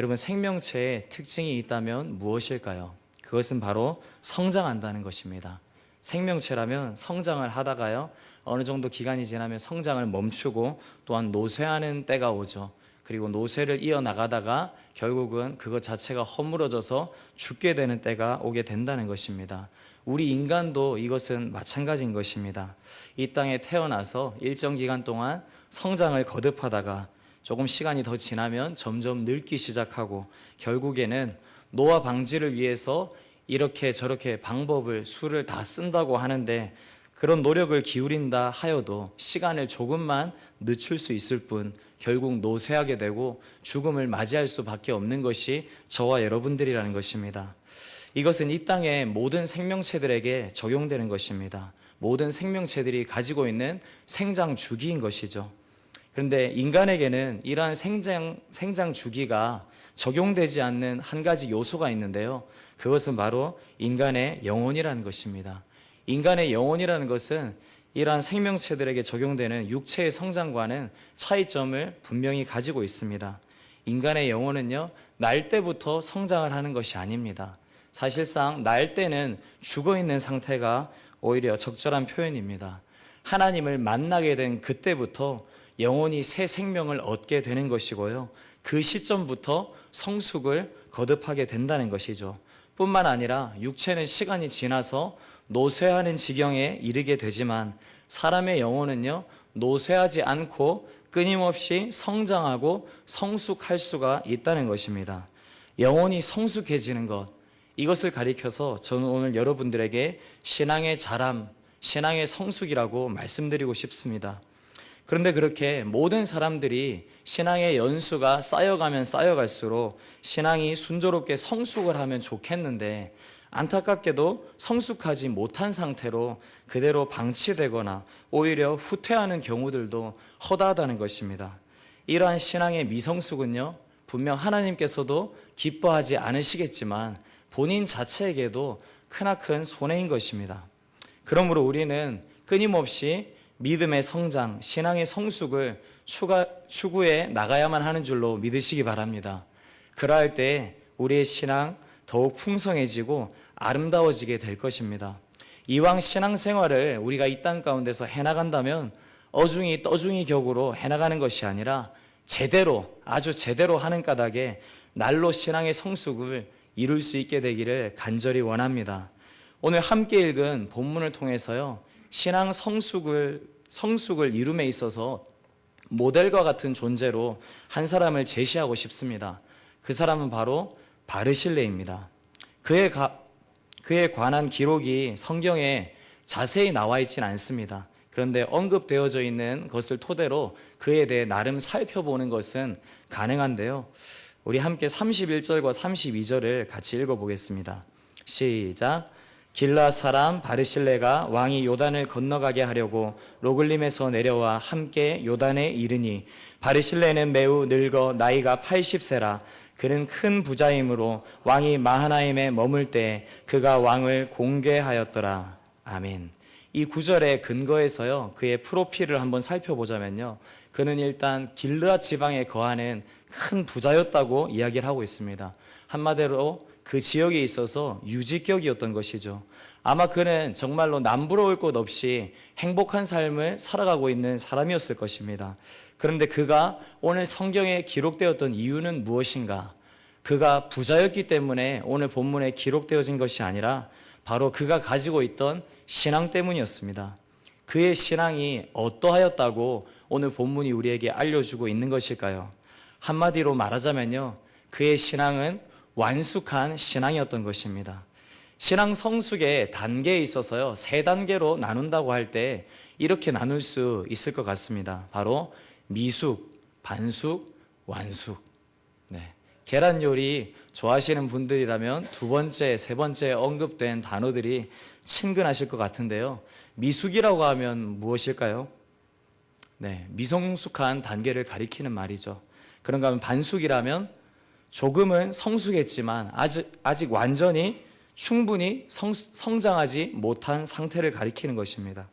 여러분, 생명체의 특징이 있다면 무엇일까요? 그것은 바로 성장한다는 것입니다. 생명체라면 성장을 하다가요, 어느 정도 기간이 지나면 성장을 멈추고 또한 노쇠하는 때가 오죠. 그리고 노쇠를 이어나가다가 결국은 그것 자체가 허물어져서 죽게 되는 때가 오게 된다는 것입니다. 우리 인간도 이것은 마찬가지인 것입니다. 이 땅에 태어나서 일정 기간 동안 성장을 거듭하다가 조금 시간이 더 지나면 점점 늙기 시작하고 결국에는 노화 방지를 위해서 이렇게 저렇게 방법을 수를 다 쓴다고 하는데 그런 노력을 기울인다 하여도 시간을 조금만 늦출 수 있을 뿐 결국 노쇠하게 되고 죽음을 맞이할 수밖에 없는 것이 저와 여러분들이라는 것입니다. 이것은 이 땅의 모든 생명체들에게 적용되는 것입니다. 모든 생명체들이 가지고 있는 생장 주기인 것이죠. 그런데 인간에게는 이러한 생장 주기가 적용되지 않는 한 가지 요소가 있는데요. 그것은 바로 인간의 영혼이라는 것입니다. 인간의 영혼이라는 것은 이러한 생명체들에게 적용되는 육체의 성장과는 차이점을 분명히 가지고 있습니다. 인간의 영혼은요, 날 때부터 성장을 하는 것이 아닙니다. 사실상 날 때는 죽어있는 상태가 오히려 적절한 표현입니다. 하나님을 만나게 된 그때부터 영혼이 새 생명을 얻게 되는 것이고요. 그 시점부터 성숙을 거듭하게 된다는 것이죠. 뿐만 아니라 육체는 시간이 지나서 노쇠하는 지경에 이르게 되지만 사람의 영혼은요, 노쇠하지 않고 끊임없이 성장하고 성숙할 수가 있다는 것입니다. 영혼이 성숙해지는 것, 이것을 가리켜서 저는 오늘 여러분들에게 신앙의 자람, 신앙의 성숙이라고 말씀드리고 싶습니다. 그런데 그렇게 모든 사람들이 신앙의 연수가 쌓여가면 쌓여갈수록 신앙이 순조롭게 성숙을 하면 좋겠는데 안타깝게도 성숙하지 못한 상태로 그대로 방치되거나 오히려 후퇴하는 경우들도 허다하다는 것입니다. 이러한 신앙의 미성숙은요, 분명 하나님께서도 기뻐하지 않으시겠지만 본인 자체에게도 크나큰 손해인 것입니다. 그러므로 우리는 끊임없이 믿음의 성장, 신앙의 성숙을 추구해 나가야만 하는 줄로 믿으시기 바랍니다. 그러할 때 우리의 신앙 더욱 풍성해지고 아름다워지게 될 것입니다. 이왕 신앙생활을 우리가 이 땅 가운데서 해나간다면 어중이 떠중이 격으로 해나가는 것이 아니라 제대로, 아주 제대로 하는 까닭에 날로 신앙의 성숙을 이룰 수 있게 되기를 간절히 원합니다. 오늘 함께 읽은 본문을 통해서요, 신앙 성숙을 이룸에 있어서 모델과 같은 존재로 한 사람을 제시하고 싶습니다. 그 사람은 바로 바르실레입니다. 그에 관한 기록이 성경에 자세히 나와 있지는 않습니다. 그런데 언급되어져 있는 것을 토대로 그에 대해 나름 살펴보는 것은 가능한데요. 우리 함께 31절과 32절을 같이 읽어보겠습니다. 시작. 길르앗 사람 바르실레가 왕이 요단을 건너가게 하려고 로글림에서 내려와 함께 요단에 이르니 바르실레는 매우 늙어 나이가 80세라. 그는 큰 부자이므로 왕이 마하나임에 머물 때 그가 왕을 공개하였더라. 아멘. 이 구절의 근거에서요, 그의 프로필을 한번 살펴보자면요, 그는 일단 길르앗 지방에 거하는 큰 부자였다고 이야기를 하고 있습니다. 한마디로 그 지역에 있어서 유지격이었던 것이죠. 아마 그는 정말로 남부러울 것 없이 행복한 삶을 살아가고 있는 사람이었을 것입니다. 그런데 그가 오늘 성경에 기록되었던 이유는 무엇인가? 그가 부자였기 때문에 오늘 본문에 기록되어진 것이 아니라 바로 그가 가지고 있던 신앙 때문이었습니다. 그의 신앙이 어떠하였다고 오늘 본문이 우리에게 알려주고 있는 것일까요? 한마디로 말하자면요, 그의 신앙은 완숙한 신앙이었던 것입니다. 신앙 성숙의 단계에 있어서요, 세 단계로 나눈다고 할 때 이렇게 나눌 수 있을 것 같습니다. 바로 미숙, 반숙, 완숙. 네. 계란 요리 좋아하시는 분들이라면 두 번째, 세 번째 언급된 단어들이 친근하실 것 같은데요. 미숙이라고 하면 무엇일까요? 네, 미성숙한 단계를 가리키는 말이죠. 그런가 하면 반숙이라면 조금은 성숙했지만 아직 완전히 충분히 성장하지 못한 상태를 가리키는 것입니다.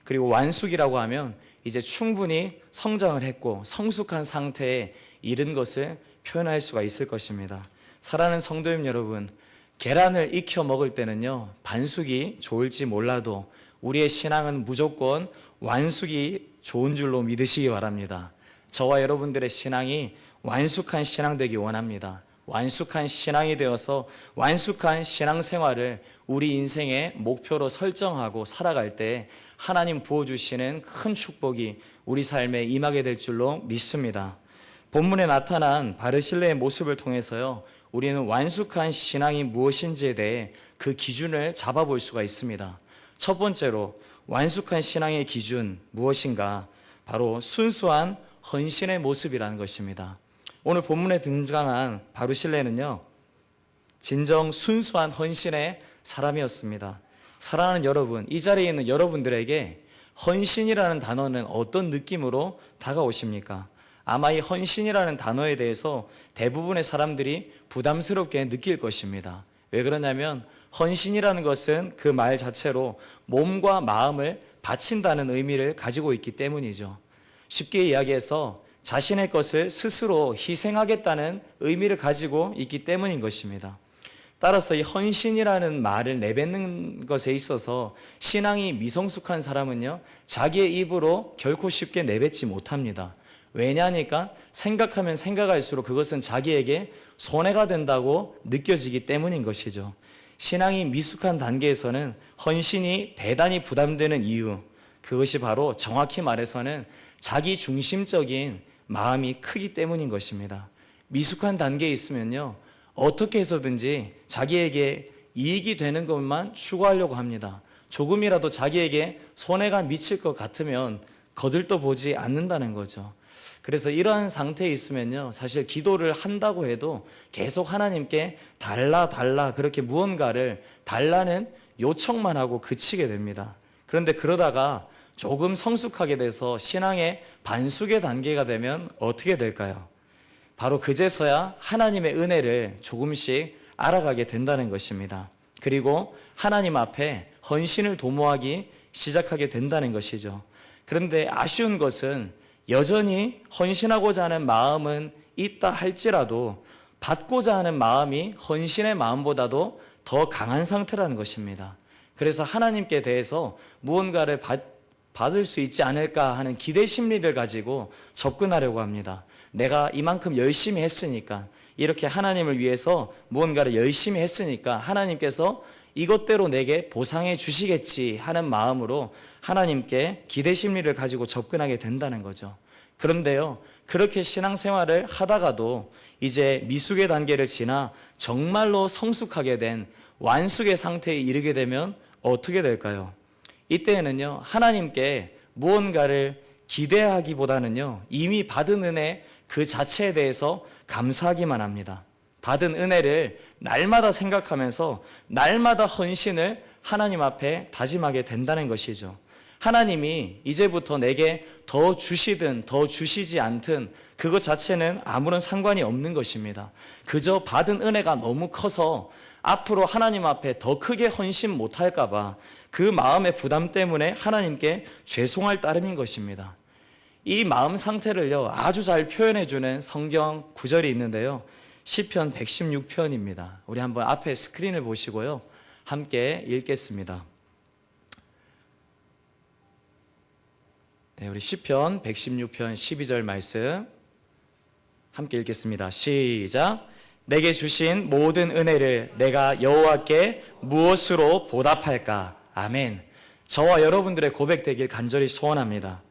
그리고 완숙이라고 하면 이제 충분히 성장을 했고 성숙한 상태에 이른 것을 표현할 수가 있을 것입니다. 사랑하는 성도님 여러분, 계란을 익혀 먹을 때는요, 반숙이 좋을지 몰라도 우리의 신앙은 무조건 완숙이 좋은 줄로 믿으시기 바랍니다. 저와 여러분들의 신앙이 완숙한 신앙 되기 원합니다. 완숙한 신앙이 되어서 완숙한 신앙생활을 우리 인생의 목표로 설정하고 살아갈 때 하나님 부어주시는 큰 축복이 우리 삶에 임하게 될 줄로 믿습니다. 본문에 나타난 바르실레의 모습을 통해서요, 우리는 완숙한 신앙이 무엇인지에 대해 그 기준을 잡아볼 수가 있습니다. 첫 번째로 완숙한 신앙의 기준 무엇인가? 바로 순수한 헌신의 모습이라는 것입니다. 오늘 본문에 등장한 바르실레는요, 진정 순수한 헌신의 사람이었습니다. 사랑하는 여러분, 이 자리에 있는 여러분들에게 헌신이라는 단어는 어떤 느낌으로 다가오십니까? 아마 이 헌신이라는 단어에 대해서 대부분의 사람들이 부담스럽게 느낄 것입니다. 왜 그러냐면 헌신이라는 것은 그 말 자체로 몸과 마음을 바친다는 의미를 가지고 있기 때문이죠. 쉽게 이야기해서 자신의 것을 스스로 희생하겠다는 의미를 가지고 있기 때문인 것입니다. 따라서 이 헌신이라는 말을 내뱉는 것에 있어서 신앙이 미성숙한 사람은요, 자기의 입으로 결코 쉽게 내뱉지 못합니다. 왜냐하니까 생각하면 생각할수록 그것은 자기에게 손해가 된다고 느껴지기 때문인 것이죠. 신앙이 미숙한 단계에서는 헌신이 대단히 부담되는 이유, 그것이 바로 정확히 말해서는 자기 중심적인 마음이 크기 때문인 것입니다. 미숙한 단계에 있으면요, 어떻게 해서든지 자기에게 이익이 되는 것만 추구하려고 합니다. 조금이라도 자기에게 손해가 미칠 것 같으면 거들떠 보지 않는다는 거죠. 그래서 이러한 상태에 있으면요, 사실 기도를 한다고 해도 계속 하나님께 달라 그렇게 무언가를 달라는 요청만 하고 그치게 됩니다. 그런데 그러다가 조금 성숙하게 돼서 신앙의 반숙의 단계가 되면 어떻게 될까요? 바로 그제서야 하나님의 은혜를 조금씩 알아가게 된다는 것입니다. 그리고 하나님 앞에 헌신을 도모하기 시작하게 된다는 것이죠. 그런데 아쉬운 것은 여전히 헌신하고자 하는 마음은 있다 할지라도 받고자 하는 마음이 헌신의 마음보다도 더 강한 상태라는 것입니다. 그래서 하나님께 대해서 무언가를 받을 수 있지 않을까 하는 기대 심리를 가지고 접근하려고 합니다. 내가 이만큼 열심히 했으니까, 이렇게 하나님을 위해서 무언가를 열심히 했으니까 하나님께서 이것대로 내게 보상해 주시겠지 하는 마음으로 하나님께 기대 심리를 가지고 접근하게 된다는 거죠. 그런데요, 그렇게 신앙생활을 하다가도 이제 미숙의 단계를 지나 정말로 성숙하게 된 완숙의 상태에 이르게 되면 어떻게 될까요? 이때에는요, 하나님께 무언가를 기대하기보다는요, 이미 받은 은혜 그 자체에 대해서 감사하기만 합니다. 받은 은혜를 날마다 생각하면서 날마다 헌신을 하나님 앞에 다짐하게 된다는 것이죠. 하나님이 이제부터 내게 더 주시든 더 주시지 않든 그것 자체는 아무런 상관이 없는 것입니다. 그저 받은 은혜가 너무 커서 앞으로 하나님 앞에 더 크게 헌신 못할까 봐 그 마음의 부담 때문에 하나님께 죄송할 따름인 것입니다. 이 마음 상태를요, 아주 잘 표현해주는 성경 구절이 있는데요, 시편 116편입니다. 우리 한번 앞에 스크린을 보시고요, 함께 읽겠습니다. 네, 우리 시편 116편 12절 말씀 함께 읽겠습니다. 시작. 내게 주신 모든 은혜를 내가 여호와께 무엇으로 보답할까? 아멘. 저와 여러분들의 고백되길 간절히 소원합니다.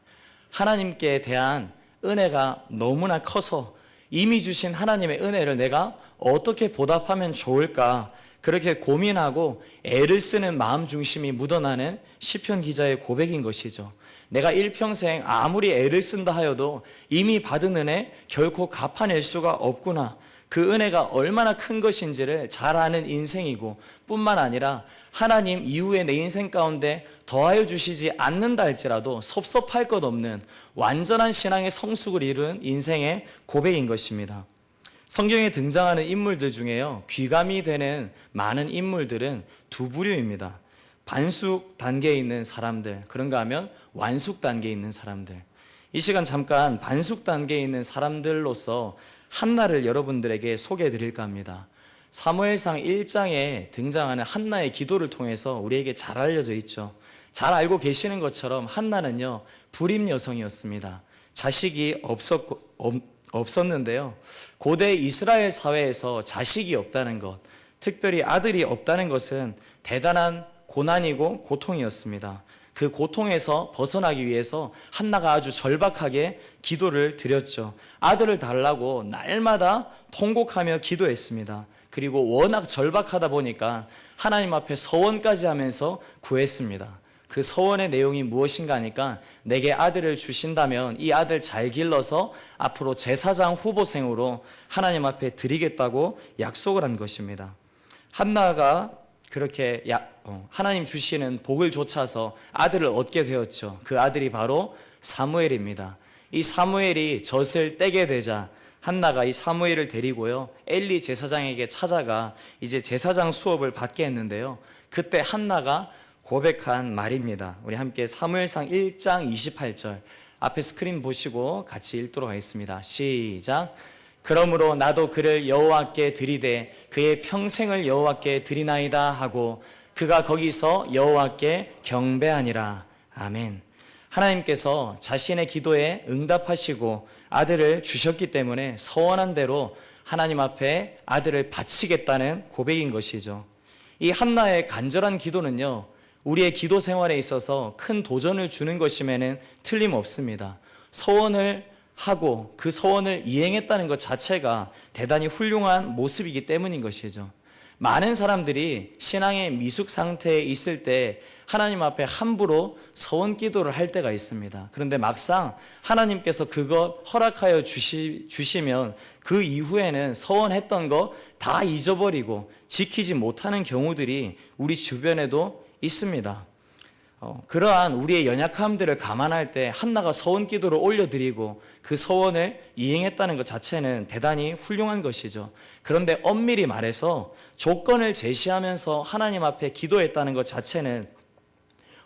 하나님께 대한 은혜가 너무나 커서 이미 주신 하나님의 은혜를 내가 어떻게 보답하면 좋을까, 그렇게 고민하고 애를 쓰는 마음 중심이 묻어나는 시편 기자의 고백인 것이죠. 내가 일평생 아무리 애를 쓴다 하여도 이미 받은 은혜 결코 갚아낼 수가 없구나, 그 은혜가 얼마나 큰 것인지를 잘 아는 인생이고, 뿐만 아니라 하나님 이후에 내 인생 가운데 더하여 주시지 않는다 할지라도 섭섭할 것 없는 완전한 신앙의 성숙을 이룬 인생의 고백인 것입니다. 성경에 등장하는 인물들 중에요, 귀감이 되는 많은 인물들은 두 부류입니다. 반숙 단계에 있는 사람들, 그런가 하면 완숙 단계에 있는 사람들. 이 시간 잠깐 반숙 단계에 있는 사람들로서 한나를 여러분들에게 소개해 드릴까 합니다. 사무엘상 1장에 등장하는 한나의 기도를 통해서 우리에게 잘 알려져 있죠. 잘 알고 계시는 것처럼 한나는요, 불임 여성이었습니다. 자식이 없었는데요. 고대 이스라엘 사회에서 자식이 없다는 것, 특별히 아들이 없다는 것은 대단한 고난이고 고통이었습니다. 그 고통에서 벗어나기 위해서 한나가 아주 절박하게 기도를 드렸죠. 아들을 달라고 날마다 통곡하며 기도했습니다. 그리고 워낙 절박하다 보니까 하나님 앞에 서원까지 하면서 구했습니다. 그 서원의 내용이 무엇인가 하니까 내게 아들을 주신다면 이 아들 잘 길러서 앞으로 제사장 후보생으로 하나님 앞에 드리겠다고 약속을 한 것입니다. 한나가 그렇게 하나님 주시는 복을 좇아서 아들을 얻게 되었죠. 그 아들이 바로 사무엘입니다. 이 사무엘이 젖을 떼게 되자 한나가 이 사무엘을 데리고요, 엘리 제사장에게 찾아가 이제 제사장 수업을 받게 했는데요. 그때 한나가 고백한 말입니다. 우리 함께 사무엘상 1장 28절 앞에 스크린 보시고 같이 읽도록 하겠습니다. 시작. 그러므로 나도 그를 여호와께 드리되 그의 평생을 여호와께 드리나이다 하고 그가 거기서 여호와께 경배하니라. 아멘. 하나님께서 자신의 기도에 응답하시고 아들을 주셨기 때문에 서원한 대로 하나님 앞에 아들을 바치겠다는 고백인 것이죠. 이 한나의 간절한 기도는요, 우리의 기도 생활에 있어서 큰 도전을 주는 것임에는 틀림없습니다. 서원을 하고 그 서원을 이행했다는 것 자체가 대단히 훌륭한 모습이기 때문인 것이죠. 많은 사람들이 신앙의 미숙 상태에 있을 때 하나님 앞에 함부로 서원 기도를 할 때가 있습니다. 그런데 막상 하나님께서 그거 허락하여 주시면 그 이후에는 서원했던 거 다 잊어버리고 지키지 못하는 경우들이 우리 주변에도 있습니다. 그러한 우리의 연약함들을 감안할 때 한나가 서원 기도를 올려드리고 그 서원을 이행했다는 것 자체는 대단히 훌륭한 것이죠. 그런데 엄밀히 말해서 조건을 제시하면서 하나님 앞에 기도했다는 것 자체는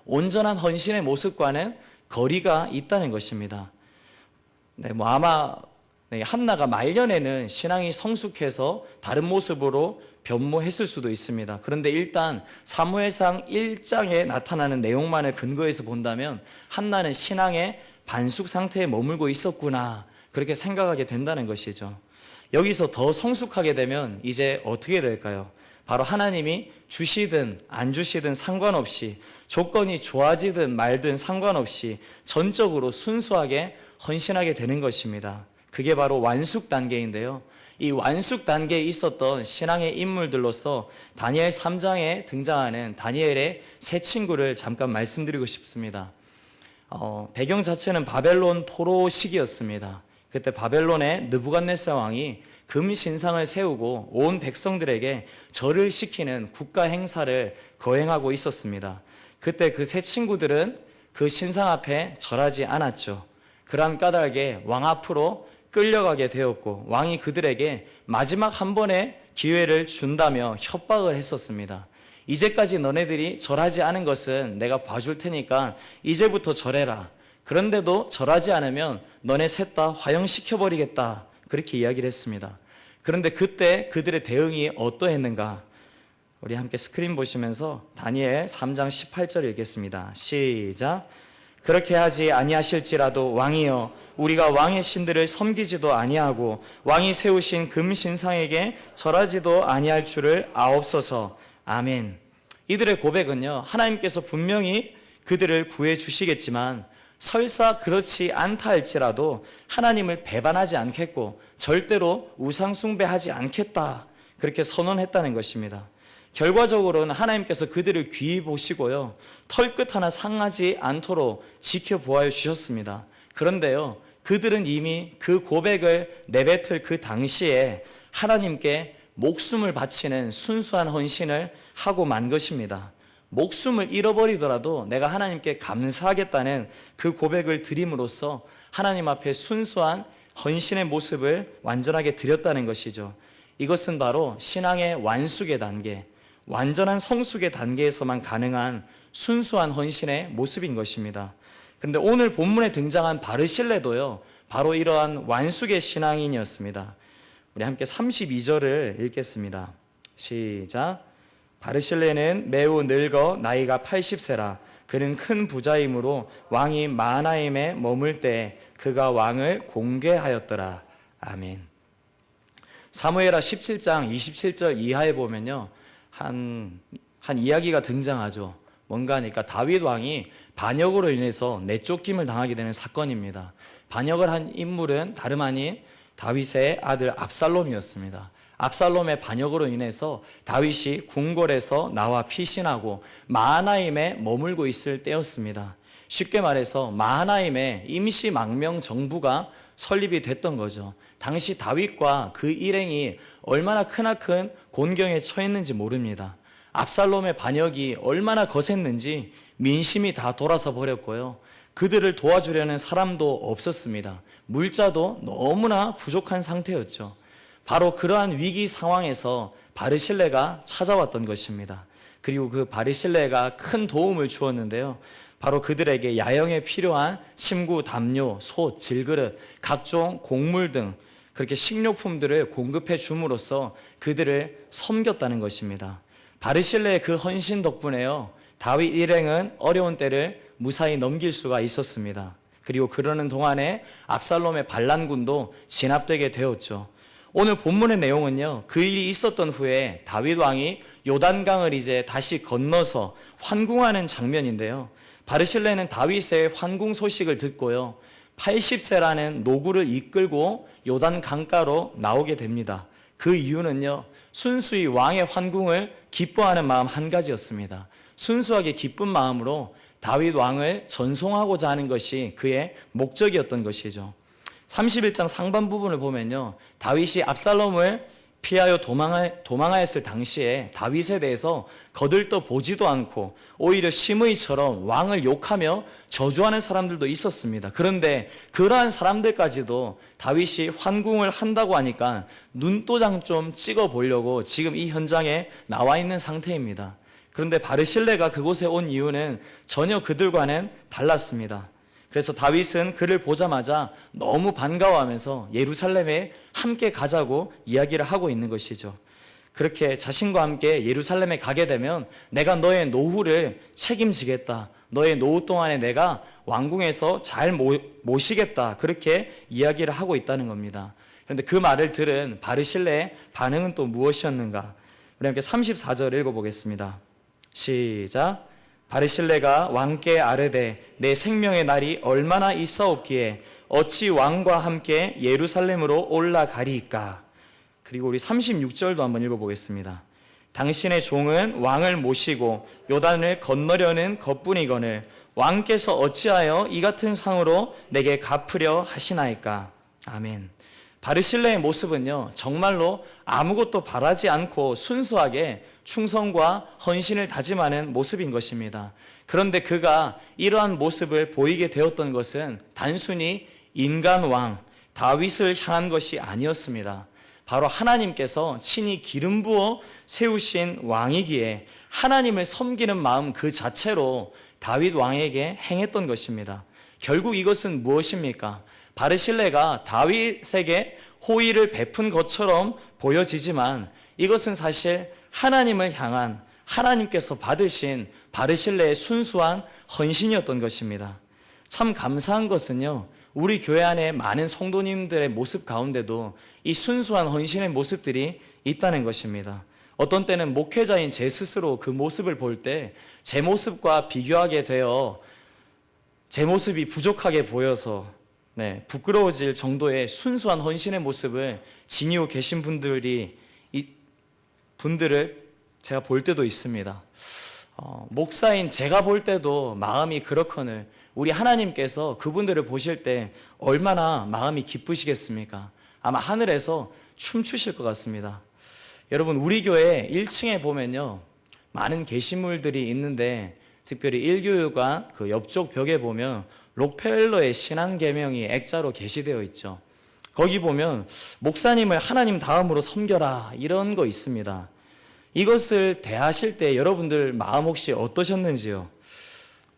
온전한 헌신의 모습과는 거리가 있다는 것입니다. 아마 한나가 말년에는 신앙이 성숙해서 다른 모습으로 변모했을 수도 있습니다. 그런데 일단 사무엘상 1장에 나타나는 내용만을 근거해서 본다면 한나는 신앙의 반숙 상태에 머물고 있었구나, 그렇게 생각하게 된다는 것이죠. 여기서 더 성숙하게 되면 이제 어떻게 될까요? 바로 하나님이 주시든 안 주시든 상관없이, 조건이 좋아지든 말든 상관없이 전적으로 순수하게 헌신하게 되는 것입니다. 그게 바로 완숙 단계인데요. 이 완숙 단계에 있었던 신앙의 인물들로서 다니엘 3장에 등장하는 다니엘의 세 친구를 잠깐 말씀드리고 싶습니다. 배경 자체는 바벨론 포로 시기였습니다. 그때 바벨론의 느부갓네살 왕이 금 신상을 세우고 온 백성들에게 절을 시키는 국가 행사를 거행하고 있었습니다. 그때 그 세 친구들은 그 신상 앞에 절하지 않았죠. 그러한 까닭에 왕 앞으로 끌려가게 되었고 왕이 그들에게 마지막 한 번의 기회를 준다며 협박을 했었습니다. 이제까지 너네들이 절하지 않은 것은 내가 봐줄 테니까 이제부터 절해라. 그런데도 절하지 않으면 너네 셋 다 화형시켜버리겠다, 그렇게 이야기를 했습니다. 그런데 그때 그들의 대응이 어떠했는가? 우리 함께 스크린 보시면서 다니엘 3장 18절 읽겠습니다. 시작. 그렇게 하지 아니하실지라도 왕이여, 우리가 왕의 신들을 섬기지도 아니하고 왕이 세우신 금신상에게 절하지도 아니할 줄을 아옵소서. 아멘. 이들의 고백은요, 하나님께서 분명히 그들을 구해 주시겠지만 설사 그렇지 않다 할지라도 하나님을 배반하지 않겠고 절대로 우상 숭배하지 않겠다, 그렇게 선언했다는 것입니다. 결과적으로는 하나님께서 그들을 귀히 보시고요, 털끝 하나 상하지 않도록 지켜보아 주셨습니다. 그런데요, 그들은 이미 그 고백을 내뱉을 그 당시에 하나님께 목숨을 바치는 순수한 헌신을 하고 만 것입니다. 목숨을 잃어버리더라도 내가 하나님께 감사하겠다는 그 고백을 드림으로써 하나님 앞에 순수한 헌신의 모습을 완전하게 드렸다는 것이죠. 이것은 바로 신앙의 완숙의 단계, 완전한 성숙의 단계에서만 가능한 순수한 헌신의 모습인 것입니다. 그런데 오늘 본문에 등장한 바르실레도요, 바로 이러한 완숙의 신앙인이었습니다. 우리 함께 32절을 읽겠습니다. 시작. 바르실레는 매우 늙어 나이가 80세라. 그는 큰 부자이므로 왕이 마하나임에 머물 때 그가 왕을 공개하였더라. 아멘. 사무엘하 17장 27절 이하에 보면요, 한 이야기가 등장하죠. 뭔가 하니까 다윗 왕이 반역으로 인해서 내쫓김을 당하게 되는 사건입니다. 반역을 한 인물은 다름 아닌 다윗의 아들 압살롬이었습니다. 압살롬의 반역으로 인해서 다윗이 궁궐에서 나와 피신하고 마하나임에 머물고 있을 때였습니다. 쉽게 말해서 마하나임에 임시 망명 정부가 설립이 됐던 거죠. 당시 다윗과 그 일행이 얼마나 크나큰 곤경에 처했는지 모릅니다. 압살롬의 반역이 얼마나 거셌는지 민심이 다 돌아서 버렸고요. 그들을 도와주려는 사람도 없었습니다. 물자도 너무나 부족한 상태였죠. 바로 그러한 위기 상황에서 바르실레가 찾아왔던 것입니다. 그리고 그 바르실레가 큰 도움을 주었는데요. 바로 그들에게 야영에 필요한 침구, 담요, 솥, 질그릇, 각종 곡물 등 그렇게 식료품들을 공급해 줌으로써 그들을 섬겼다는 것입니다. 바르실레의 그 헌신 덕분에요, 다윗 일행은 어려운 때를 무사히 넘길 수가 있었습니다. 그리고 그러는 동안에 압살롬의 반란군도 진압되게 되었죠. 오늘 본문의 내용은요, 그 일이 있었던 후에 다윗 왕이 요단강을 이제 다시 건너서 환궁하는 장면인데요. 바르실레는 다윗의 환궁 소식을 듣고요, 80세라는 노구를 이끌고 요단 강가로 나오게 됩니다. 그 이유는요, 순수히 왕의 환궁을 기뻐하는 마음 한 가지였습니다. 순수하게 기쁜 마음으로 다윗 왕을 전송하고자 하는 것이 그의 목적이었던 것이죠. 31장 상반 부분을 보면요, 다윗이 압살롬을 피하여 도망하였을 당시에 다윗에 대해서 거들떠 보지도 않고 오히려 심의처럼 왕을 욕하며 저주하는 사람들도 있었습니다. 그런데 그러한 사람들까지도 다윗이 환궁을 한다고 하니까 눈도장 좀 찍어 보려고 지금 이 현장에 나와 있는 상태입니다. 그런데 바르실레가 그곳에 온 이유는 전혀 그들과는 달랐습니다. 그래서 다윗은 그를 보자마자 너무 반가워하면서 예루살렘에 함께 가자고 이야기를 하고 있는 것이죠. 그렇게 자신과 함께 예루살렘에 가게 되면 내가 너의 노후를 책임지겠다. 너의 노후 동안에 내가 왕궁에서 잘 모시겠다. 그렇게 이야기를 하고 있다는 겁니다. 그런데 그 말을 들은 바르실레의 반응은 또 무엇이었는가? 우리 함께 34절 읽어보겠습니다. 시작. 바르실레가 왕께 아뢰되 내 생명의 날이 얼마나 있사옵기에 어찌 왕과 함께 예루살렘으로 올라가리이까. 그리고 우리 36절도 한번 읽어보겠습니다. 당신의 종은 왕을 모시고 요단을 건너려는 것뿐이거늘 왕께서 어찌하여 이 같은 상으로 내게 갚으려 하시나이까. 아멘. 바르실레의 모습은요, 정말로 아무것도 바라지 않고 순수하게 충성과 헌신을 다짐하는 모습인 것입니다. 그런데 그가 이러한 모습을 보이게 되었던 것은 단순히 인간 왕 다윗을 향한 것이 아니었습니다. 바로 하나님께서 친히 기름 부어 세우신 왕이기에 하나님을 섬기는 마음 그 자체로 다윗 왕에게 행했던 것입니다. 결국 이것은 무엇입니까? 바르실레가 다윗에게 호의를 베푼 것처럼 보여지지만 이것은 사실 하나님을 향한 하나님께서 받으신 바르실레의 순수한 헌신이었던 것입니다. 참 감사한 것은요, 우리 교회 안에 많은 성도님들의 모습 가운데도 이 순수한 헌신의 모습들이 있다는 것입니다. 어떤 때는 목회자인 제 스스로 그 모습을 볼 때 제 모습과 비교하게 되어 제 모습이 부족하게 보여서 부끄러워질 정도의 순수한 헌신의 모습을 지니고 계신 분들을 제가 볼 때도 있습니다. 목사인 제가 볼 때도 마음이 그렇거늘 우리 하나님께서 그분들을 보실 때 얼마나 마음이 기쁘시겠습니까? 아마 하늘에서 춤추실 것 같습니다. 여러분, 우리 교회 1층에 보면요, 많은 게시물들이 있는데 특별히 1교육관 그 옆쪽 벽에 보면 록펠러의 신앙계명이 액자로 게시되어 있죠. 거기 보면 목사님을 하나님 다음으로 섬겨라 이런 거 있습니다. 이것을 대하실 때 여러분들 마음 혹시 어떠셨는지요?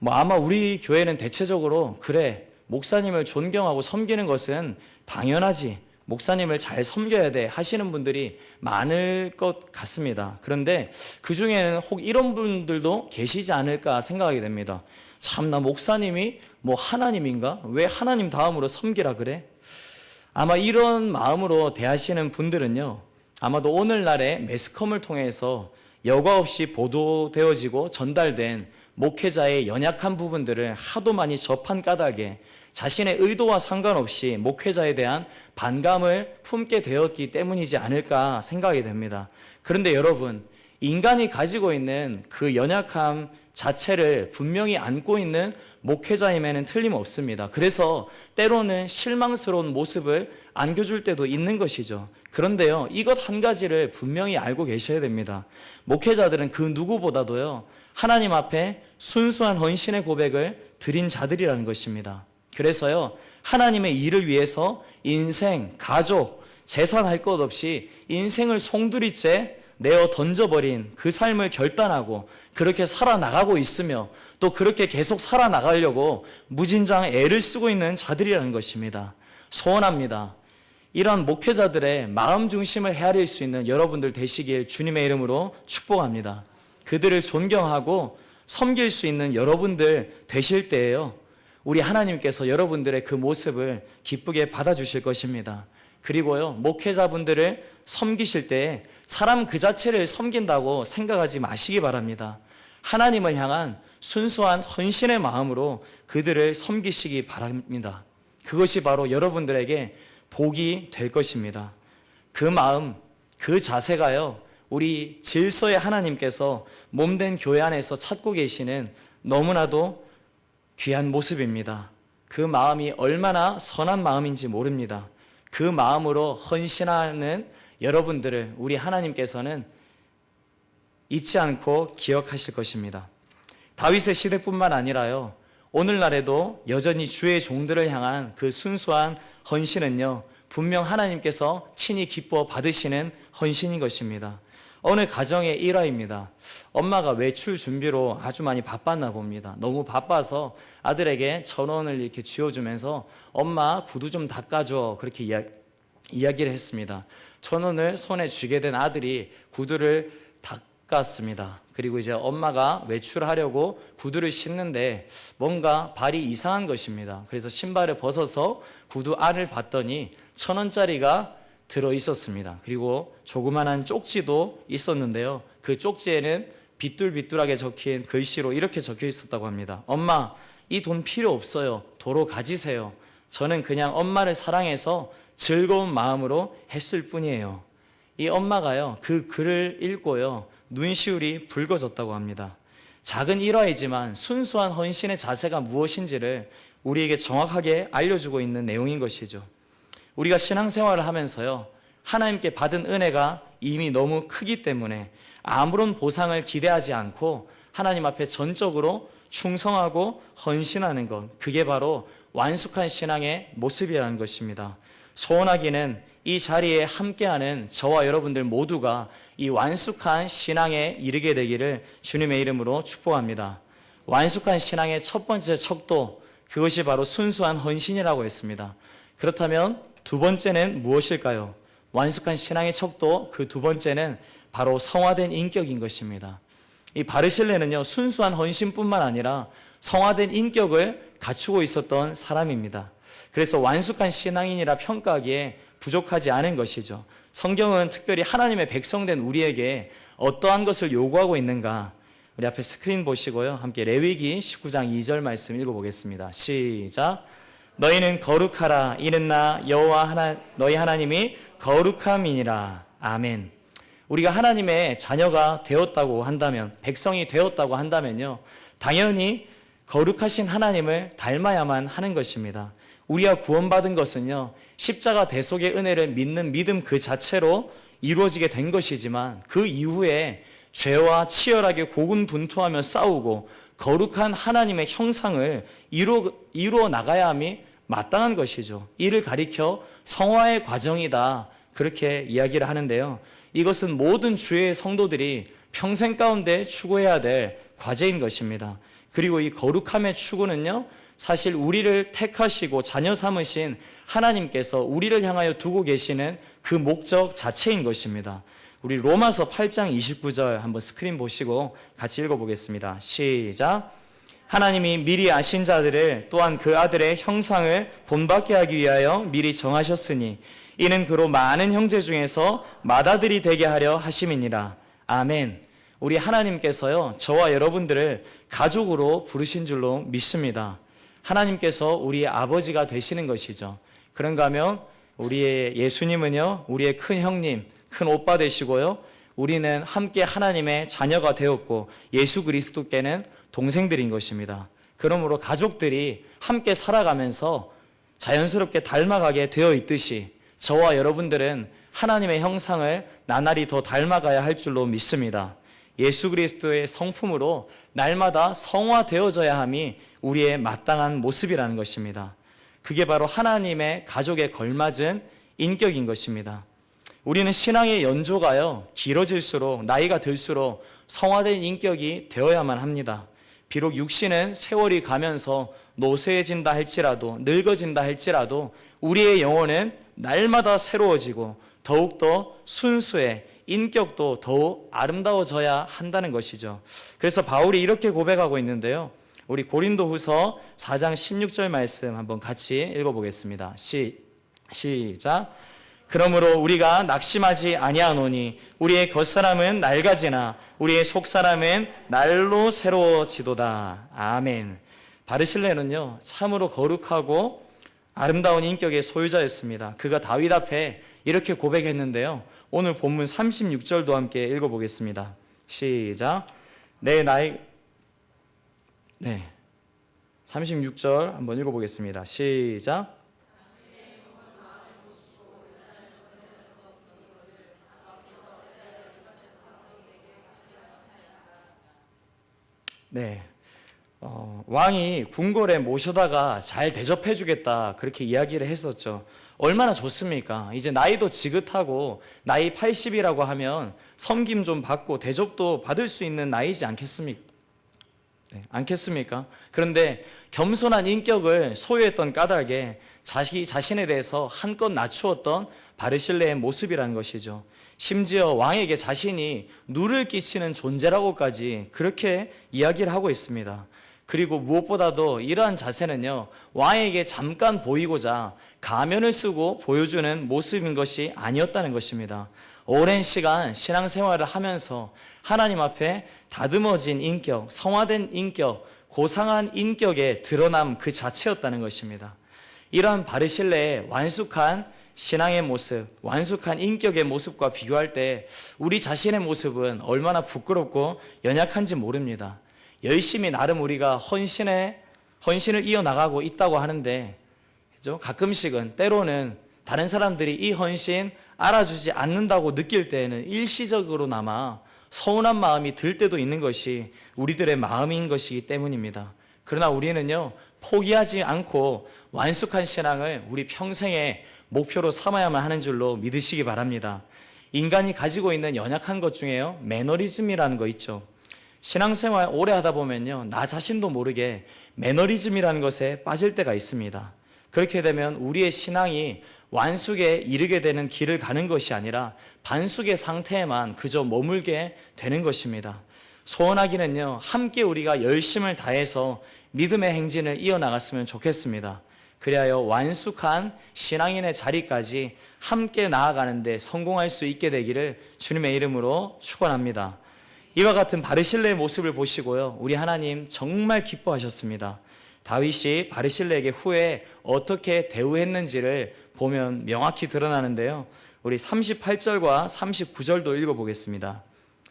아마 우리 교회는 대체적으로 그래, 목사님을 존경하고 섬기는 것은 당연하지, 목사님을 잘 섬겨야 돼 하시는 분들이 많을 것 같습니다. 그런데 그 중에는 혹 이런 분들도 계시지 않을까 생각하게 됩니다. 참나 목사님이 뭐 하나님인가? 왜 하나님 다음으로 섬기라 그래? 아마 이런 마음으로 대하시는 분들은요, 아마도 오늘날의 매스컴을 통해서 여과 없이 보도되어지고 전달된 목회자의 연약한 부분들을 하도 많이 접한 까닭에 자신의 의도와 상관없이 목회자에 대한 반감을 품게 되었기 때문이지 않을까 생각이 됩니다. 그런데 여러분, 인간이 가지고 있는 그 연약함 자체를 분명히 안고 있는 목회자임에는 틀림없습니다. 그래서 때로는 실망스러운 모습을 안겨줄 때도 있는 것이죠. 그런데요, 이것 한 가지를 분명히 알고 계셔야 됩니다. 목회자들은 그 누구보다도요, 하나님 앞에 순수한 헌신의 고백을 드린 자들이라는 것입니다. 그래서요, 하나님의 일을 위해서 인생, 가족, 재산할 것 없이 인생을 송두리째 내어 던져버린 그 삶을 결단하고 그렇게 살아나가고 있으며 또 그렇게 계속 살아나가려고 무진장 애를 쓰고 있는 자들이라는 것입니다. 소원합니다. 이런 목회자들의 마음 중심을 헤아릴 수 있는 여러분들 되시길 주님의 이름으로 축복합니다. 그들을 존경하고 섬길 수 있는 여러분들 되실 때에요, 우리 하나님께서 여러분들의 그 모습을 기쁘게 받아주실 것입니다. 그리고요, 목회자분들을 섬기실 때 사람 그 자체를 섬긴다고 생각하지 마시기 바랍니다. 하나님을 향한 순수한 헌신의 마음으로 그들을 섬기시기 바랍니다. 그것이 바로 여러분들에게 복이 될 것입니다. 그 마음, 그 자세가요, 우리 질서의 하나님께서 몸된 교회 안에서 찾고 계시는 너무나도 귀한 모습입니다. 그 마음이 얼마나 선한 마음인지 모릅니다. 그 마음으로 헌신하는 여러분들을 우리 하나님께서는 잊지 않고 기억하실 것입니다. 다윗의 시대뿐만 아니라요, 오늘날에도 여전히 주의 종들을 향한 그 순수한 헌신은요, 분명 하나님께서 친히 기뻐 받으시는 헌신인 것입니다. 어느 가정의 일화입니다. 엄마가 외출 준비로 아주 많이 바빴나 봅니다. 너무 바빠서 아들에게 1,000원을 이렇게 쥐어주면서 엄마 구두 좀 닦아줘, 그렇게 이야기를 했습니다. 1,000원을 손에 쥐게 된 아들이 구두를 닦았습니다. 그리고 이제 엄마가 외출하려고 구두를 신는데 뭔가 발이 이상한 것입니다. 그래서 신발을 벗어서 구두 안을 봤더니 1,000원짜리가 들어 있었습니다. 그리고 조그만한 쪽지도 있었는데요, 그 쪽지에는 비뚤비뚤하게 적힌 글씨로 이렇게 적혀 있었다고 합니다. 엄마, 이 돈 필요 없어요. 도로 가지세요. 저는 그냥 엄마를 사랑해서 즐거운 마음으로 했을 뿐이에요. 이 엄마가요, 그 글을 읽고요, 눈시울이 붉어졌다고 합니다. 작은 일화이지만 순수한 헌신의 자세가 무엇인지를 우리에게 정확하게 알려주고 있는 내용인 것이죠. 우리가 신앙생활을 하면서요, 하나님께 받은 은혜가 이미 너무 크기 때문에 아무런 보상을 기대하지 않고 하나님 앞에 전적으로 충성하고 헌신하는 것, 그게 바로 완숙한 신앙의 모습이라는 것입니다. 소원하기는 이 자리에 함께하는 저와 여러분들 모두가 이 완숙한 신앙에 이르게 되기를 주님의 이름으로 축복합니다. 완숙한 신앙의 첫 번째 척도, 그것이 바로 순수한 헌신이라고 했습니다. 그렇다면 두 번째는 무엇일까요? 완숙한 신앙의 척도, 그 두 번째는 바로 성화된 인격인 것입니다. 이 바르실레는요, 순수한 헌신뿐만 아니라 성화된 인격을 갖추고 있었던 사람입니다. 그래서 완숙한 신앙인이라 평가하기에 부족하지 않은 것이죠. 성경은 특별히 하나님의 백성된 우리에게 어떠한 것을 요구하고 있는가? 우리 앞에 스크린 보시고요, 함께 레위기 19장 2절 말씀 읽어보겠습니다. 시작. 너희는 거룩하라. 이는 나 여호와 너희 하나님이 거룩함이니라. 아멘. 우리가 하나님의 자녀가 되었다고 한다면, 백성이 되었다고 한다면요, 당연히 거룩하신 하나님을 닮아야만 하는 것입니다. 우리가 구원받은 것은요, 십자가 대속의 은혜를 믿는 믿음 그 자체로 이루어지게 된 것이지만 그 이후에 죄와 치열하게 고군분투하며 싸우고 거룩한 하나님의 형상을 이루어 나가야 함이 마땅한 것이죠. 이를 가리켜 성화의 과정이다, 그렇게 이야기를 하는데요, 이것은 모든 주의 성도들이 평생 가운데 추구해야 될 과제인 것입니다. 그리고 이 거룩함의 추구는요, 사실 우리를 택하시고 자녀 삼으신 하나님께서 우리를 향하여 두고 계시는 그 목적 자체인 것입니다. 우리 로마서 8장 29절 한번 스크린 보시고 같이 읽어보겠습니다. 시작. 하나님이 미리 아신 자들을 또한 그 아들의 형상을 본받게 하기 위하여 미리 정하셨으니 이는 그로 많은 형제 중에서 맏아들이 되게 하려 하심이니라. 아멘. 우리 하나님께서요, 저와 여러분들을 가족으로 부르신 줄로 믿습니다. 하나님께서 우리의 아버지가 되시는 것이죠. 그런가 하면 우리의 예수님은요, 우리의 큰 형님, 큰 오빠 되시고요, 우리는 함께 하나님의 자녀가 되었고 예수 그리스도께는 동생들인 것입니다. 그러므로 가족들이 함께 살아가면서 자연스럽게 닮아가게 되어 있듯이 저와 여러분들은 하나님의 형상을 나날이 더 닮아가야 할 줄로 믿습니다. 예수 그리스도의 성품으로 날마다 성화되어져야 함이 우리의 마땅한 모습이라는 것입니다. 그게 바로 하나님의 가족에 걸맞은 인격인 것입니다. 우리는 신앙의 연조가요, 길어질수록 나이가 들수록 성화된 인격이 되어야만 합니다. 비록 육신은 세월이 가면서 노쇠해진다 할지라도, 늙어진다 할지라도 우리의 영혼은 날마다 새로워지고 더욱더 순수해, 인격도 더욱 아름다워져야 한다는 것이죠. 그래서 바울이 이렇게 고백하고 있는데요, 우리 고린도후서 4장 16절 말씀 한번 같이 읽어보겠습니다. 시작. 그러므로 우리가 낙심하지 아니하노니 우리의 겉사람은 낡아지나 우리의 속사람은 날로 새로워지도다. 아멘. 바르실레는요, 참으로 거룩하고 아름다운 인격의 소유자였습니다. 그가 다윗 앞에 이렇게 고백했는데요, 오늘 본문 36절도 함께 읽어보겠습니다. 시작. 36절 한번 읽어보겠습니다. 시작. 네. 왕이 궁궐에 모셔다가 잘 대접해주겠다 그렇게 이야기를 했었죠. 얼마나 좋습니까? 이제 나이도 지긋하고 나이 80이라고 하면 섬김 좀 받고 대접도 받을 수 있는 나이지 않겠습니까? 네, 않겠습니까? 그런데 겸손한 인격을 소유했던 까닭에 자기 자신에 대해서 한껏 낮추었던 바르실레의 모습이라는 것이죠. 심지어 왕에게 자신이 누를 끼치는 존재라고까지 그렇게 이야기를 하고 있습니다. 그리고 무엇보다도 이러한 자세는요, 왕에게 잠깐 보이고자 가면을 쓰고 보여주는 모습인 것이 아니었다는 것입니다. 오랜 시간 신앙생활을 하면서 하나님 앞에 다듬어진 인격, 성화된 인격, 고상한 인격에 드러남 그 자체였다는 것입니다. 이러한 바르실레의 완숙한 신앙의 모습, 완숙한 인격의 모습과 비교할 때 우리 자신의 모습은 얼마나 부끄럽고 연약한지 모릅니다. 열심히 나름 우리가 헌신을 이어나가고 있다고 하는데, 그죠? 가끔씩은 때로는 다른 사람들이 이 헌신 알아주지 않는다고 느낄 때에는 일시적으로나마 서운한 마음이 들 때도 있는 것이 우리들의 마음인 것이기 때문입니다. 그러나 우리는요, 포기하지 않고 완숙한 신앙을 우리 평생의 목표로 삼아야만 하는 줄로 믿으시기 바랍니다. 인간이 가지고 있는 연약한 것 중에요, 매너리즘이라는 거 있죠. 신앙생활 오래 하다 보면요, 나 자신도 모르게 매너리즘이라는 것에 빠질 때가 있습니다. 그렇게 되면 우리의 신앙이 완숙에 이르게 되는 길을 가는 것이 아니라 반숙의 상태에만 그저 머물게 되는 것입니다. 소원하기는요, 함께 우리가 열심을 다해서 믿음의 행진을 이어나갔으면 좋겠습니다. 그리하여 완숙한 신앙인의 자리까지 함께 나아가는데 성공할 수 있게 되기를 주님의 이름으로 축원합니다. 이와 같은 바르실레의 모습을 보시고요, 우리 하나님 정말 기뻐하셨습니다. 다윗이 바르실레에게 후에 어떻게 대우했는지를 보면 명확히 드러나는데요, 우리 38절과 39절도 읽어보겠습니다.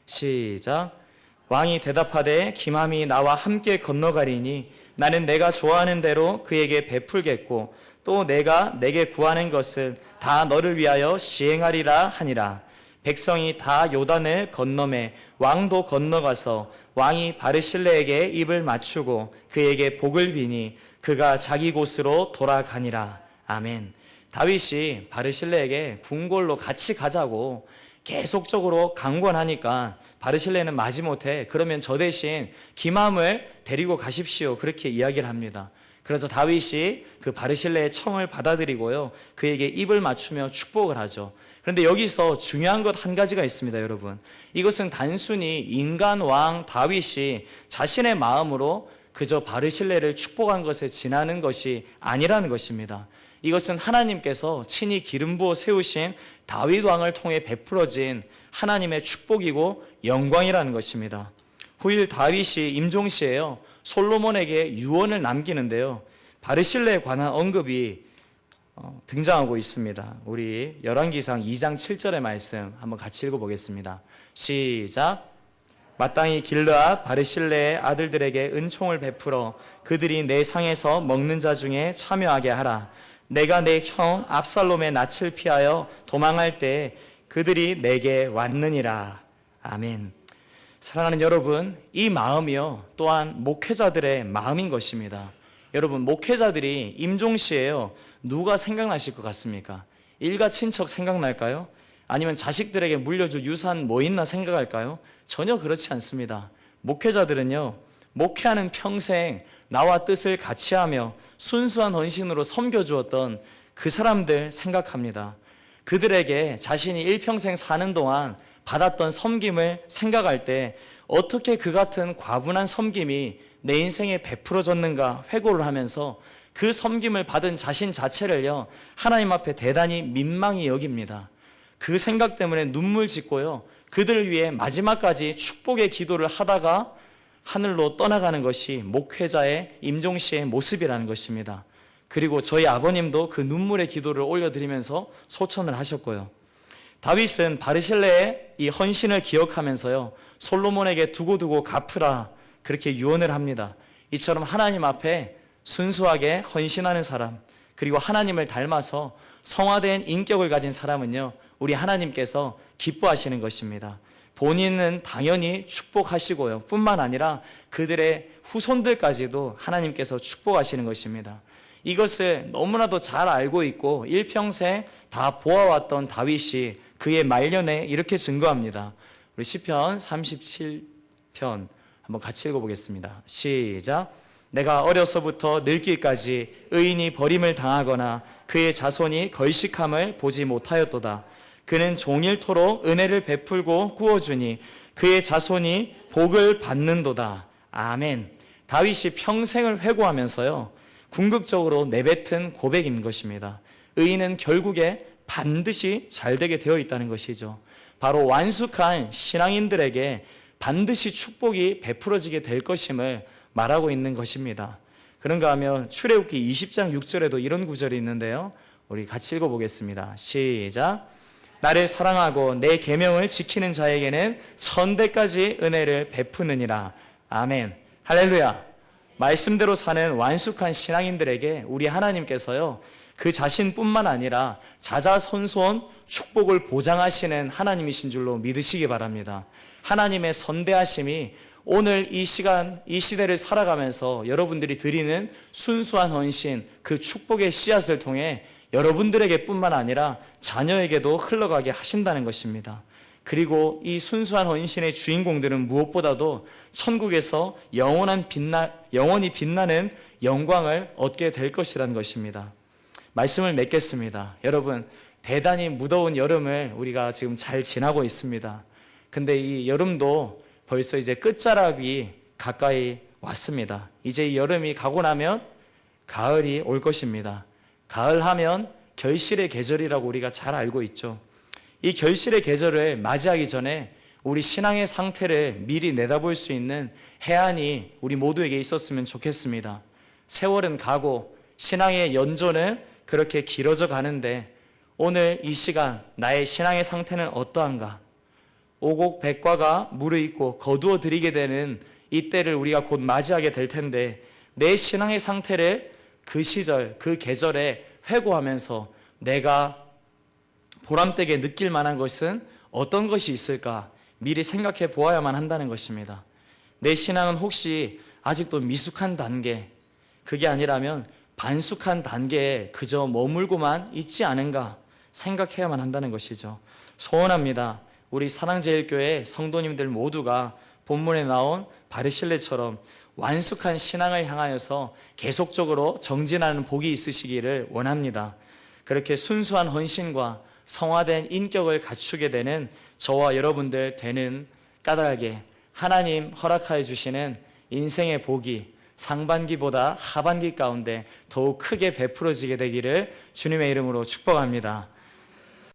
시작. 왕이 대답하되 기맘이 나와 함께 건너가리니 나는 내가 좋아하는 대로 그에게 베풀겠고 또 내가 내게 구하는 것은 다 너를 위하여 시행하리라 하니라. 백성이 다 요단을 건너매 왕도 건너가서 왕이 바르실레에게 입을 맞추고 그에게 복을 비니 그가 자기 곳으로 돌아가니라. 아멘. 다윗이 바르실레에게 궁궐로 같이 가자고 계속적으로 강권하니까 바르실레는 마지못해 그러면 저 대신 기맘을 데리고 가십시오 그렇게 이야기를 합니다. 그래서 다윗이 그 바르실레의 청을 받아들이고요, 그에게 입을 맞추며 축복을 하죠. 그런데 여기서 중요한 것 한 가지가 있습니다, 여러분. 이것은 단순히 인간 왕 다윗이 자신의 마음으로 그저 바르실레를 축복한 것에 지나는 것이 아니라는 것입니다. 이것은 하나님께서 친히 기름 부어 세우신 다윗 왕을 통해 베풀어진 하나님의 축복이고 영광이라는 것입니다. 후일 다윗이 임종시에요, 솔로몬에게 유언을 남기는데요, 바르실레에 관한 언급이 등장하고 있습니다. 우리 열왕기상 2장 7절의 말씀 한번 같이 읽어보겠습니다. 시작. 마땅히 길르앗 바르실레의 아들들에게 은총을 베풀어 그들이 내 상에서 먹는 자 중에 참여하게 하라. 내가 내 형 압살롬의 낯을 피하여 도망할 때 그들이 내게 왔느니라. 아멘. 사랑하는 여러분, 이 마음이요 또한 목회자들의 마음인 것입니다. 여러분, 목회자들이 임종시에요, 누가 생각나실 것 같습니까? 일가 친척 생각날까요? 아니면 자식들에게 물려줄 유산 뭐 있나 생각할까요? 전혀 그렇지 않습니다. 목회자들은요, 목회하는 평생 나와 뜻을 같이 하며 순수한 헌신으로 섬겨주었던 그 사람들 생각합니다. 그들에게 자신이 일평생 사는 동안 받았던 섬김을 생각할 때 어떻게 그 같은 과분한 섬김이 내 인생에 베풀어졌는가 회고를 하면서 그 섬김을 받은 자신 자체를요, 하나님 앞에 대단히 민망히 여깁니다. 그 생각 때문에 눈물 짓고요, 그들을 위해 마지막까지 축복의 기도를 하다가 하늘로 떠나가는 것이 목회자의 임종시의 모습이라는 것입니다. 그리고 저희 아버님도 그 눈물의 기도를 올려드리면서 소천을 하셨고요. 다윗은 바르실레의 이 헌신을 기억하면서요, 솔로몬에게 두고두고 갚으라 그렇게 유언을 합니다. 이처럼 하나님 앞에 순수하게 헌신하는 사람, 그리고 하나님을 닮아서 성화된 인격을 가진 사람은요, 우리 하나님께서 기뻐하시는 것입니다. 본인은 당연히 축복하시고요, 뿐만 아니라 그들의 후손들까지도 하나님께서 축복하시는 것입니다. 이것을 너무나도 잘 알고 있고 일평생 다 보아왔던 다윗이 그의 말년에 이렇게 증거합니다. 우리 시편 37편 한번 같이 읽어보겠습니다. 시작. 내가 어려서부터 늙기까지 의인이 버림을 당하거나 그의 자손이 걸식함을 보지 못하였도다. 그는 종일토록 은혜를 베풀고 구워주니 그의 자손이 복을 받는도다. 아멘. 다윗이 평생을 회고하면서요, 궁극적으로 내뱉은 고백인 것입니다. 의인은 결국에 반드시 잘되게 되어 있다는 것이죠. 바로 완숙한 신앙인들에게 반드시 축복이 베풀어지게 될 것임을 말하고 있는 것입니다. 그런가 하면 출애굽기 20장 6절에도 이런 구절이 있는데요, 우리 같이 읽어보겠습니다. 시작. 나를 사랑하고 내 계명을 지키는 자에게는 천대까지 은혜를 베푸느니라. 아멘. 할렐루야. 말씀대로 사는 완숙한 신앙인들에게 우리 하나님께서요, 그 자신뿐만 아니라 자자손손 축복을 보장하시는 하나님이신 줄로 믿으시기 바랍니다. 하나님의 선대하심이 오늘 이 시간, 이 시대를 살아가면서 여러분들이 드리는 순수한 헌신, 그 축복의 씨앗을 통해 여러분들에게 뿐만 아니라 자녀에게도 흘러가게 하신다는 것입니다. 그리고 이 순수한 헌신의 주인공들은 무엇보다도 천국에서 영원히 빛나는 영광을 얻게 될 것이라는 것입니다. 말씀을 맺겠습니다. 여러분, 대단히 무더운 여름을 우리가 지금 잘 지나고 있습니다. 근데 이 여름도 벌써 이제 끝자락이 가까이 왔습니다. 이제 이 여름이 가고 나면 가을이 올 것입니다. 가을 하면 결실의 계절이라고 우리가 잘 알고 있죠. 이 결실의 계절을 맞이하기 전에 우리 신앙의 상태를 미리 내다볼 수 있는 해안이 우리 모두에게 있었으면 좋겠습니다. 세월은 가고 신앙의 연조는 그렇게 길어져 가는데 오늘 이 시간 나의 신앙의 상태는 어떠한가? 오곡백과가 무르익고 거두어 드리게 되는 이때를 우리가 곧 맞이하게 될 텐데 내 신앙의 상태를 그 시절, 그 계절에 회고하면서 내가 보람되게 느낄 만한 것은 어떤 것이 있을까 미리 생각해 보아야만 한다는 것입니다. 내 신앙은 혹시 아직도 미숙한 단계, 그게 아니라면 반숙한 단계에 그저 머물고만 있지 않은가 생각해야만 한다는 것이죠. 소원합니다. 우리 사랑제일교회 성도님들 모두가 본문에 나온 바르실레처럼 완숙한 신앙을 향하여서 계속적으로 정진하는 복이 있으시기를 원합니다. 그렇게 순수한 헌신과 성화된 인격을 갖추게 되는 저와 여러분들 되는 까닭에 하나님 허락하여 주시는 인생의 복이 상반기보다 하반기 가운데 더욱 크게 베풀어지게 되기를 주님의 이름으로 축복합니다.